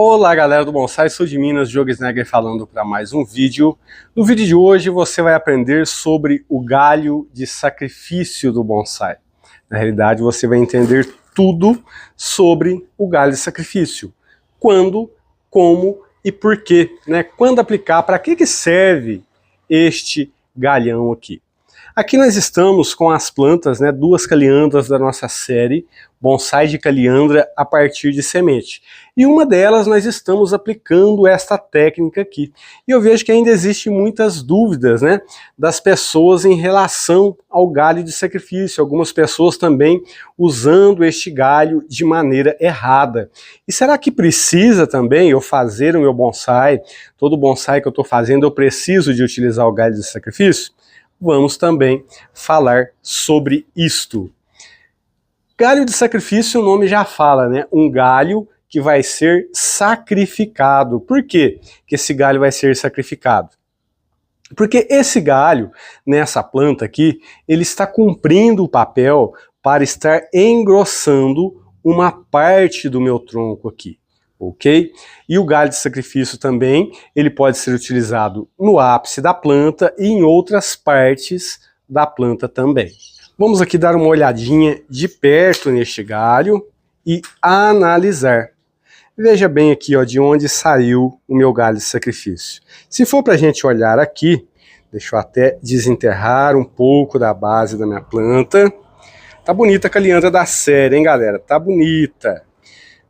Olá galera do Bonsai, sou de Minas, Diogo Snegger falando para mais um vídeo. No vídeo de hoje você vai aprender sobre o galho de sacrifício do bonsai. Na realidade você vai entender tudo sobre o galho de sacrifício. Quando, como e por quê, né? Quando aplicar, para que serve este galhão aqui. Aqui nós estamos com as plantas, né, duas caliandras da nossa série Bonsai de Caliandra a partir de semente. E uma delas nós estamos aplicando esta técnica aqui. E eu vejo que ainda existem muitas dúvidas, né, das pessoas em relação ao galho de sacrifício. Algumas pessoas também usando este galho de maneira errada. E será que precisa também eu fazer o meu bonsai? Todo bonsai que eu estou fazendo eu preciso de utilizar o galho de sacrifício? Vamos também falar sobre isto. Galho de sacrifício, o nome já fala, né? Um galho que vai ser sacrificado. Por quê que esse galho vai ser sacrificado? Porque esse galho, nessa planta aqui, ele está cumprindo o papel para estar engrossando uma parte do meu tronco aqui. Ok? E o galho de sacrifício também, ele pode ser utilizado no ápice da planta e em outras partes da planta também. Vamos aqui dar uma olhadinha de perto neste galho e analisar. Veja bem aqui, ó, de onde saiu o meu galho de sacrifício. Se for para a gente olhar aqui, deixa eu até desenterrar um pouco da base da minha planta. Tá bonita a caliandra da série, hein, galera? Tá bonita.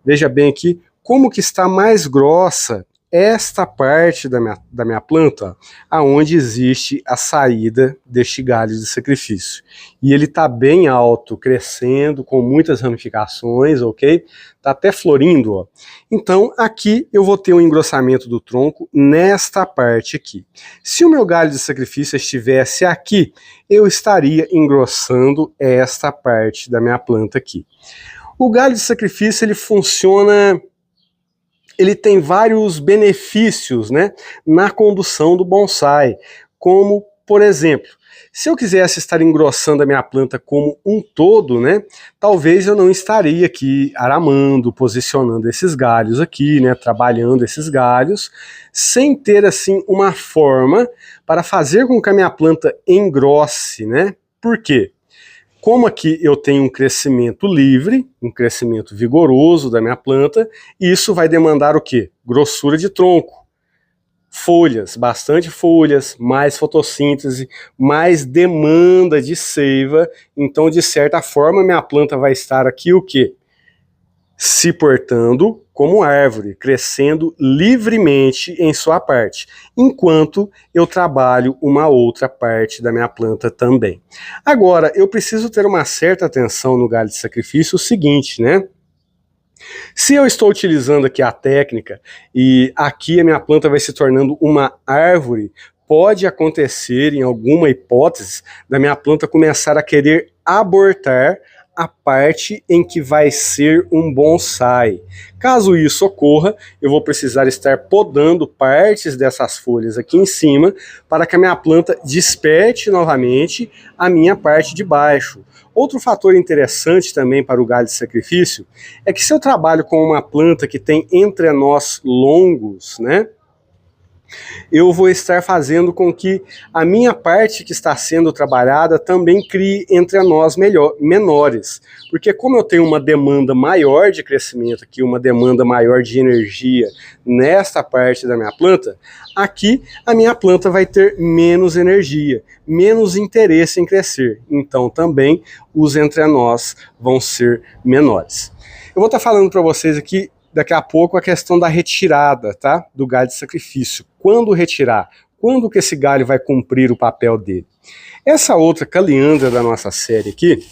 Veja bem aqui como que está mais grossa esta parte da minha planta, aonde existe a saída deste galho de sacrifício. E ele está bem alto, crescendo, com muitas ramificações, ok? Está até florindo, ó. Então, aqui eu vou ter um engrossamento do tronco nesta parte aqui. Se o meu galho de sacrifício estivesse aqui, eu estaria engrossando esta parte da minha planta aqui. O galho de sacrifício, ele funciona... Ele tem vários benefícios, né, na condução do bonsai, como, por exemplo, se eu quisesse estar engrossando a minha planta como um todo, né, talvez eu não estaria aqui aramando, posicionando esses galhos aqui, né, trabalhando esses galhos, sem ter, assim, uma forma para fazer com que a minha planta engrosse, né. Por quê? Como aqui eu tenho um crescimento livre, um crescimento vigoroso da minha planta, isso vai demandar o quê? Grossura de tronco, folhas, bastante folhas, mais fotossíntese, mais demanda de seiva. Então, de certa forma, minha planta vai estar aqui o quê? Se portando como árvore, crescendo livremente em sua parte, enquanto eu trabalho uma outra parte da minha planta também. Agora, eu preciso ter uma certa atenção no galho de sacrifício, o seguinte, né? Se eu estou utilizando aqui a técnica e aqui a minha planta vai se tornando uma árvore, pode acontecer, em alguma hipótese, da minha planta começar a querer abortar a parte em que vai ser um bonsai. Caso isso ocorra, eu vou precisar estar podando partes dessas folhas aqui em cima para que a minha planta desperte novamente a minha parte de baixo. Outro fator interessante também para o galho de sacrifício é que se eu trabalho com uma planta que tem entrenós longos, né, eu vou estar fazendo com que a minha parte que está sendo trabalhada também crie entrenós menores. Porque como eu tenho uma demanda maior de crescimento aqui, uma demanda maior de energia nesta parte da minha planta, aqui a minha planta vai ter menos energia, menos interesse em crescer. Então também os entrenós vão ser menores. Eu vou estar falando para vocês aqui daqui a pouco a questão da retirada, tá? Do galho de sacrifício. Quando retirar? Quando que esse galho vai cumprir o papel dele? Essa outra caliandra da nossa série aqui,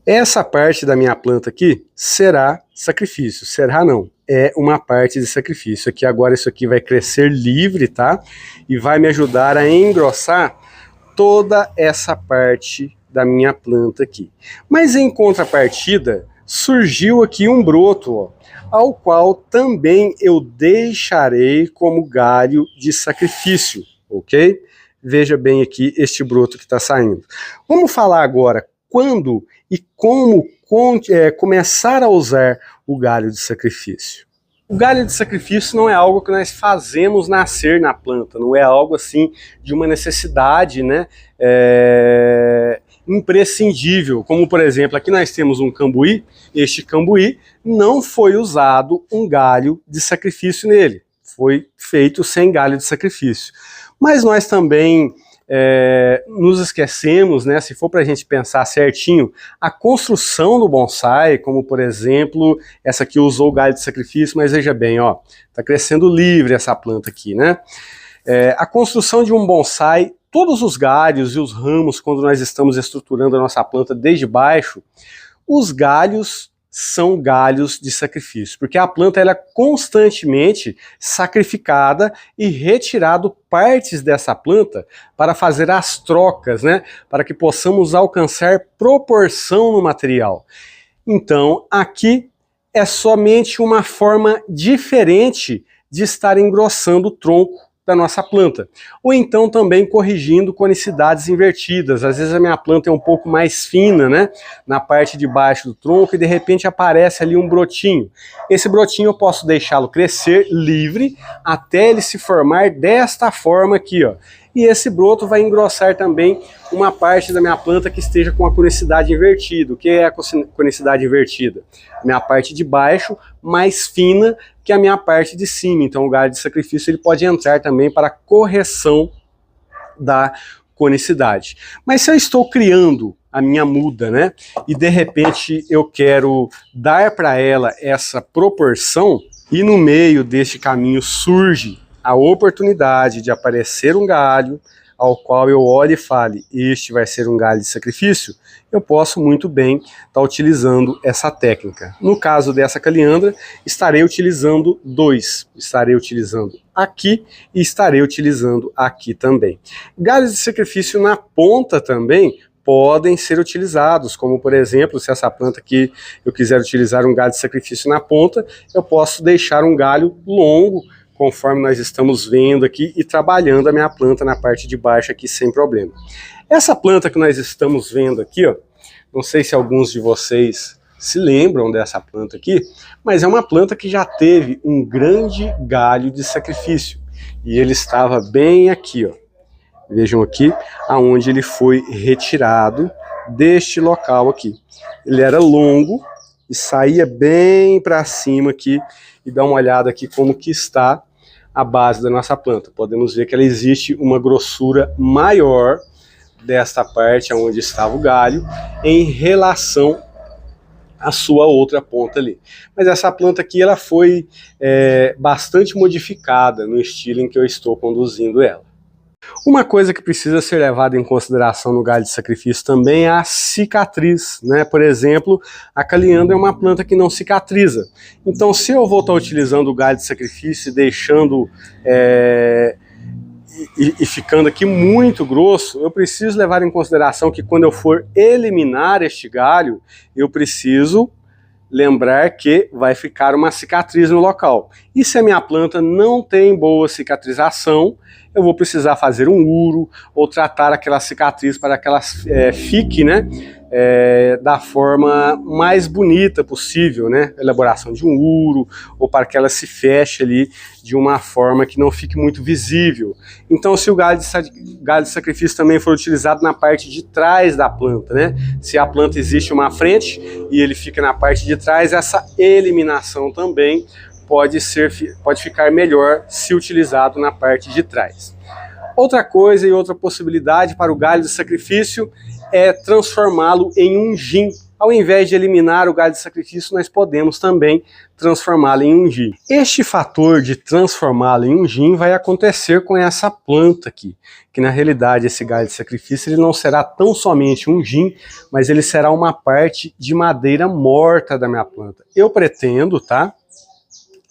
essa parte da minha planta aqui será sacrifício. Será não, é uma parte de sacrifício. Aqui agora isso aqui vai crescer livre, tá? E vai me ajudar a engrossar toda essa parte da minha planta aqui. Mas em contrapartida, surgiu aqui um broto, ó, ao qual também eu deixarei como galho de sacrifício, ok? Veja bem aqui este broto que está saindo. Vamos falar agora quando e como começar a usar o galho de sacrifício. O galho de sacrifício não é algo que nós fazemos nascer na planta, não é algo assim de uma necessidade, né, imprescindível, como por exemplo, aqui nós temos um cambuí, este cambuí não foi usado um galho de sacrifício nele, foi feito sem galho de sacrifício. Mas nós também nos esquecemos, né, se for para a gente pensar certinho, a construção do bonsai, como por exemplo, essa aqui usou o galho de sacrifício, mas veja bem, ó, tá crescendo livre essa planta aqui, né? A construção de um bonsai, todos os galhos e os ramos, quando nós estamos estruturando a nossa planta desde baixo, os galhos são galhos de sacrifício, porque a planta ela é constantemente sacrificada e retirado partes dessa planta para fazer as trocas, né, para que possamos alcançar proporção no material. Então, aqui é somente uma forma diferente de estar engrossando o tronco da nossa planta, ou então também corrigindo conicidades invertidas. Às vezes a minha planta é um pouco mais fina, né, na parte de baixo do tronco, e de repente aparece ali um brotinho. Esse brotinho eu posso deixá-lo crescer livre até ele se formar desta forma aqui, ó. E esse broto vai engrossar também uma parte da minha planta que esteja com a conicidade invertida. O que é a conicidade invertida? Minha parte de baixo mais fina que a minha parte de cima. Então o galho de sacrifício ele pode entrar também para a correção da conicidade. Mas se eu estou criando a minha muda, né, e de repente eu quero dar para ela essa proporção, e no meio deste caminho surge a oportunidade de aparecer um galho ao qual eu olhe e fale, este vai ser um galho de sacrifício, eu posso muito bem estar utilizando essa técnica. No caso dessa caliandra, estarei utilizando dois. Estarei utilizando aqui e estarei utilizando aqui também. Galhos de sacrifício na ponta também podem ser utilizados, como por exemplo, se essa planta aqui eu quiser utilizar um galho de sacrifício na ponta, eu posso deixar um galho longo, conforme nós estamos vendo aqui, e trabalhando a minha planta na parte de baixo aqui sem problema. Essa planta que nós estamos vendo aqui, ó, não sei se alguns de vocês se lembram dessa planta aqui, mas é uma planta que já teve um grande galho de sacrifício, e ele estava bem aqui, ó. Vejam aqui, aonde ele foi retirado deste local aqui. Ele era longo e saía bem para cima aqui, e dá uma olhada aqui como que está a base da nossa planta. Podemos ver que ela existe uma grossura maior desta parte onde estava o galho em relação à sua outra ponta ali. Mas essa planta aqui ela foi bastante modificada no estilo em que eu estou conduzindo ela. Uma coisa que precisa ser levada em consideração no galho de sacrifício também é a cicatriz, né? Por exemplo, a caliandra é uma planta que não cicatriza. Então, se eu vou estar utilizando o galho de sacrifício e deixando e ficando aqui muito grosso, eu preciso levar em consideração que quando eu for eliminar este galho, eu preciso lembrar que vai ficar uma cicatriz no local. E se a minha planta não tem boa cicatrização, eu vou precisar fazer um uro ou tratar aquela cicatriz para que ela fique, né, da forma mais bonita possível, né? Elaboração de um uro ou para que ela se feche ali de uma forma que não fique muito visível. Então, se o galho de sacrifício também for utilizado na parte de trás da planta, né? Se a planta existe uma frente e ele fica na parte de trás, essa eliminação também pode ficar melhor se utilizado na parte de trás. Outra coisa e outra possibilidade para o galho de sacrifício é transformá-lo em um gin. Ao invés de eliminar o galho de sacrifício, nós podemos também transformá-lo em um gin. Este fator de transformá-lo em um gin vai acontecer com essa planta aqui, que na realidade esse galho de sacrifício ele não será tão somente um gin, mas ele será uma parte de madeira morta da minha planta. Eu pretendo, tá,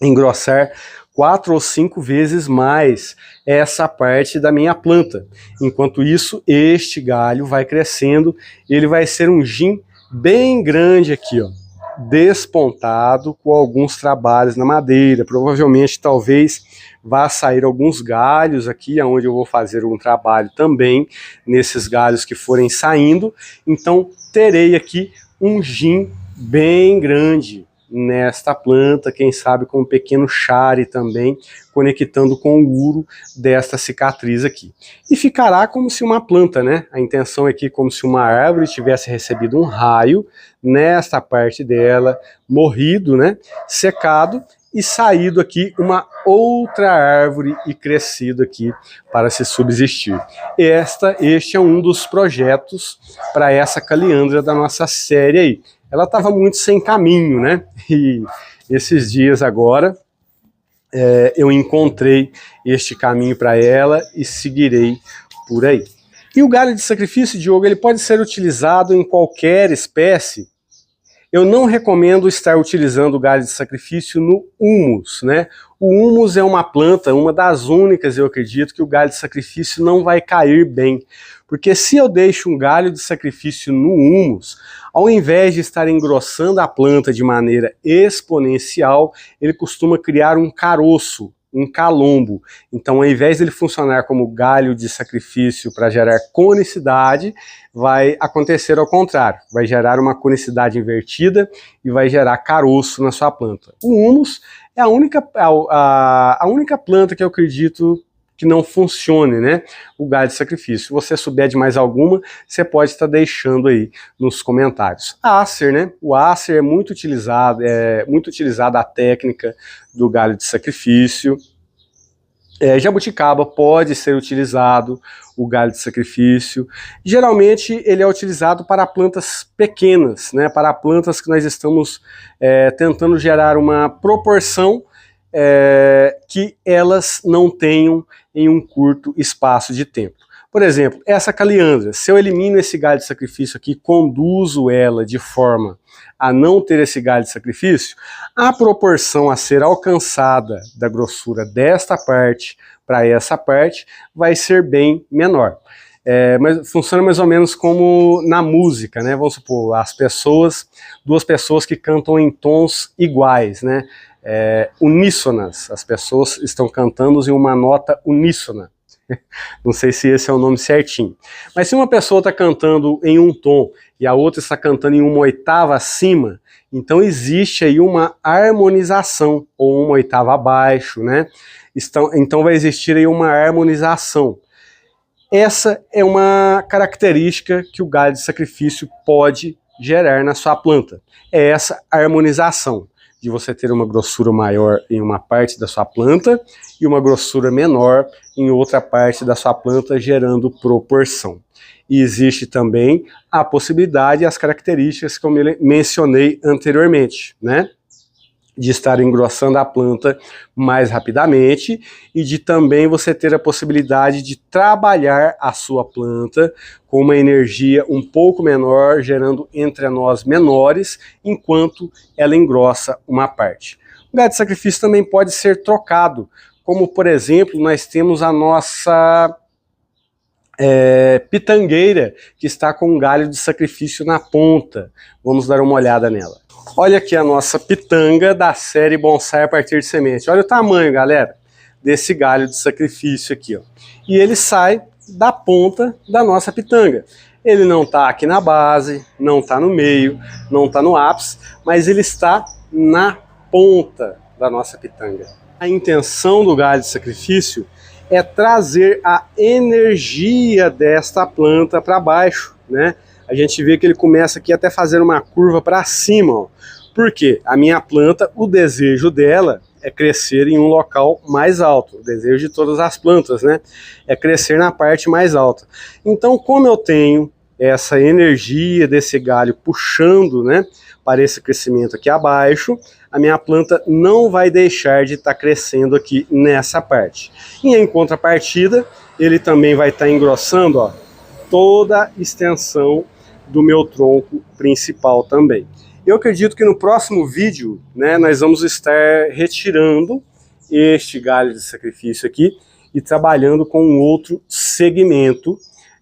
engrossar 4 ou 5 vezes mais essa parte da minha planta. Enquanto isso, este galho vai crescendo, ele vai ser um gin bem grande aqui, ó, despontado, com alguns trabalhos na madeira. Provavelmente, talvez, vá sair alguns galhos aqui, onde eu vou fazer um trabalho também, nesses galhos que forem saindo. Então, terei aqui um gin bem grande, nesta planta, quem sabe com um pequeno chare também, conectando com o uro desta cicatriz aqui. E ficará como se uma planta, né? A intenção aqui como se uma árvore tivesse recebido um raio nesta parte dela, morrido, né? Secado, e saído aqui uma outra árvore e crescido aqui para se subsistir. Este é um dos projetos para essa caliandra da nossa série aí. Ela estava muito sem caminho, né? E esses dias agora eu encontrei este caminho para ela e seguirei por aí. E o galho de sacrifício, Diogo, ele pode ser utilizado em qualquer espécie. Eu não recomendo estar utilizando o galho de sacrifício no humus, né? O humus é uma planta, uma das únicas, eu acredito, que o galho de sacrifício não vai cair bem. Porque se eu deixo um galho de sacrifício no humus, ao invés de estar engrossando a planta de maneira exponencial, ele costuma criar um caroço, um calombo. Então, ao invés de ele funcionar como galho de sacrifício para gerar conicidade, vai acontecer ao contrário. Vai gerar uma conicidade invertida e vai gerar caroço na sua planta. O humus é a única planta que eu acredito que não funcione, né? O galho de sacrifício. Se você souber de mais alguma, você pode estar deixando aí nos comentários. Acer, né? O acer é muito utilizada a técnica do galho de sacrifício. Jabuticaba pode ser utilizado, o galho de sacrifício. Geralmente ele é utilizado para plantas pequenas, né? Para plantas que nós estamos tentando gerar uma proporção que elas não tenham em um curto espaço de tempo. Por exemplo, essa caliandra, se eu elimino esse galho de sacrifício aqui, conduzo ela de forma a não ter esse galho de sacrifício, a proporção a ser alcançada da grossura desta parte para essa parte vai ser bem menor. Mas funciona mais ou menos como na música, né? Vamos supor, duas pessoas que cantam em tons iguais, né? Uníssonas, as pessoas estão cantando em uma nota uníssona. Não sei se esse é o nome certinho. Mas se uma pessoa está cantando em um tom e a outra está cantando em uma oitava acima, então existe aí uma harmonização, ou uma oitava abaixo, né? Então vai existir aí uma harmonização. Essa é uma característica que o galho de sacrifício pode gerar na sua planta. É essa harmonização, de você ter uma grossura maior em uma parte da sua planta e uma grossura menor em outra parte da sua planta, gerando proporção. E existe também a possibilidade e as características que eu mencionei anteriormente, né? De estar engrossando a planta mais rapidamente e de também você ter a possibilidade de trabalhar a sua planta com uma energia um pouco menor, gerando entrenós menores, enquanto ela engrossa uma parte. O galho de sacrifício também pode ser trocado, como por exemplo, nós temos a nossa pitangueira, que está com um galho de sacrifício na ponta. Vamos dar uma olhada nela. Olha aqui a nossa pitanga da série Bonsai a partir de semente. Olha o tamanho, galera, desse galho de sacrifício aqui, ó. E ele sai da ponta da nossa pitanga. Ele não está aqui na base, não está no meio, não está no ápice, mas ele está na ponta da nossa pitanga. A intenção do galho de sacrifício é trazer a energia desta planta para baixo, né? A gente vê que ele começa aqui até fazer uma curva para cima, ó. Porque a minha planta, o desejo dela é crescer em um local mais alto. O desejo de todas as plantas, né? É crescer na parte mais alta. Então, como eu tenho essa energia desse galho puxando, né, para esse crescimento aqui abaixo, a minha planta não vai deixar de estar crescendo aqui nessa parte. E em contrapartida, ele também vai estar engrossando, ó, toda a extensão do meu tronco principal também. Eu acredito que no próximo vídeo, né, nós vamos estar retirando este galho de sacrifício aqui e trabalhando com um outro segmento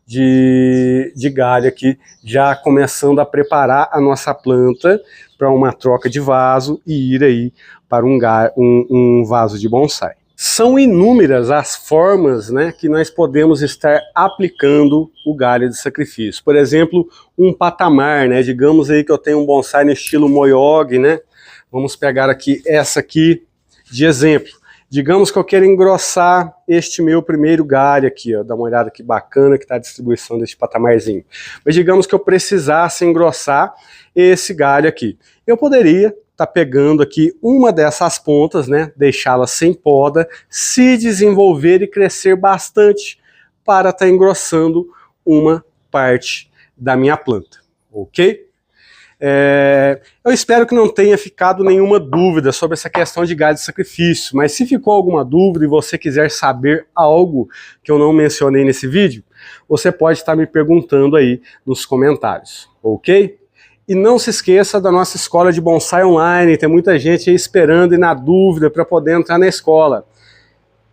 de galho aqui, já começando a preparar a nossa planta para uma troca de vaso e ir aí para um vaso de bonsai. São inúmeras as formas, né, que nós podemos estar aplicando o galho de sacrifício. Por exemplo, um patamar, né, digamos aí que eu tenho um bonsai no estilo Moyog, né, Vamos pegar aqui essa aqui de exemplo. Digamos que eu quero engrossar este meu primeiro galho aqui, ó. Dá uma olhada que bacana que está a distribuição desse patamarzinho. Mas digamos que eu precisasse engrossar esse galho aqui. Eu poderia estar pegando aqui uma dessas pontas, né? Deixá-la sem poda, se desenvolver e crescer bastante para estar engrossando uma parte da minha planta, ok? Eu espero que não tenha ficado nenhuma dúvida sobre essa questão de galho de sacrifício, mas se ficou alguma dúvida e você quiser saber algo que eu não mencionei nesse vídeo, você pode estar me perguntando aí nos comentários, ok? E não se esqueça da nossa escola de bonsai online, tem muita gente aí esperando e na dúvida para poder entrar na escola.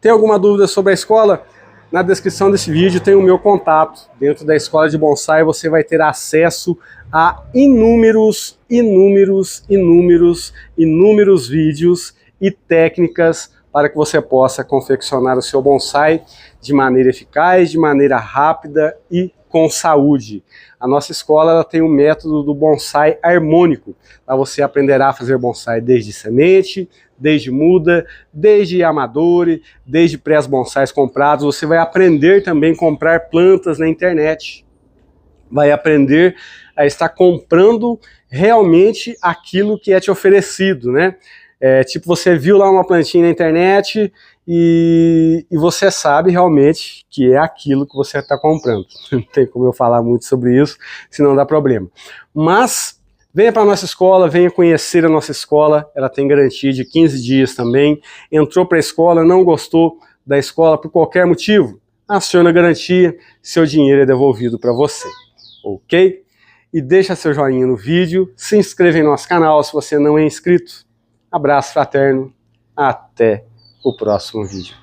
Tem alguma dúvida sobre a escola? Na descrição desse vídeo tem o meu contato. Dentro da escola de bonsai você vai ter acesso a inúmeros vídeos e técnicas para que você possa confeccionar o seu bonsai de maneira eficaz, de maneira rápida e com saúde. A nossa escola ela tem o método do bonsai harmônico. Lá você aprenderá a fazer bonsai desde semente, desde muda, desde amador, desde pré-bonsais comprados. Você vai aprender também a comprar plantas na internet. Vai aprender a estar comprando realmente aquilo que é te oferecido, né? Tipo, você viu lá uma plantinha na internet e você sabe realmente que é aquilo que você está comprando. Não tem como eu falar muito sobre isso, senão dá problema. Mas venha para a nossa escola, venha conhecer a nossa escola, ela tem garantia de 15 dias também. Entrou para a escola, não gostou da escola por qualquer motivo, aciona a garantia, seu dinheiro é devolvido para você, ok? E deixa seu joinha no vídeo, se inscreva em nosso canal se você não é inscrito. Abraço fraterno, até o próximo vídeo.